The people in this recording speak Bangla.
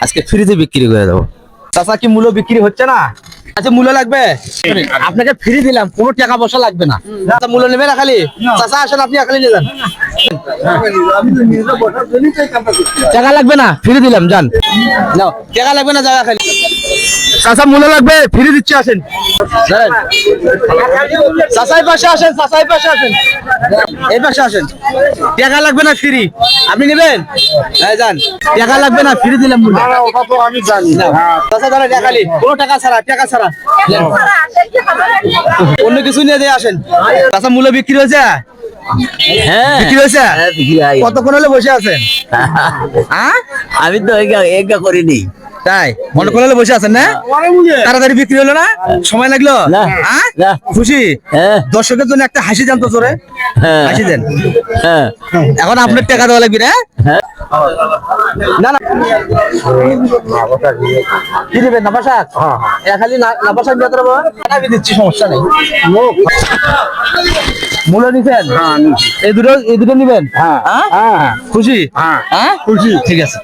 আজকে ফ্রিতে বিক্রি করে দেবো। চাচা কি মূল্য বিক্রি হচ্ছে না? আচ্ছা মূল্য লাগবে, আপনাকে ফ্রি দিলাম, কোনো টাকা পয়সা লাগবে না। মূল্য নেবে না খালি? চাচা আসেন, আপনি খালি নিয়ে যান, টাকা লাগবে না, ফ্রি দিলাম, যান নাও, টাকা লাগবে না, যাওয়া খালি। চাচা মূল্য লাগবে, ফ্রি দিচ্ছি, আসেন চাচাই পাশে আসেন, চাচাই পাশে আসেন, এই পাশে আসেন, টাকা লাগবে না, ফ্রি। আপনি নেবেন? হ্যাঁ যান, টাকা লাগবে না, ফ্রি দিলাম মূল্য। আমি জানি চাচা দাঁড়া, টাকা খালি, কোনো টাকা ছাড়া, টাকা ছাড়া অন্য কিছু নিয়ে দিয়ে আসেন। চাচা মূল্য বিক্রি হয়েছে? হ্যাঁ বিক্রি হয়েছে? বিক্রি হয়। কতক্ষণ হলে বসে আছেন? হ্যাঁ আমি তো এগা করিনি। তাই অনেকক্ষণ হলে বসে আছেন না? তাড়াতাড়ি বিক্রি হলো না? সময় লাগলো? না, হ্যাঁ? না। খুশি? হ্যাঁ। দর্শকের জন্য একটা হাসি জানতো জোরে, হ্যাঁ। হাসি দেন। হ্যাঁ এখন আপনার টাকা দেওয়া লাগবে না? হ্যাঁ। না না, কি দেবেন? নাপা শাক? খালি নাপা শাক দিয়ে দেবো, আমি দিচ্ছি, সমস্যা নেই। মূল্য নিছেন? এই দুটো নিবেন? হ্যাঁ। খুশি? হ্যাঁ, খুশি, ঠিক আছে।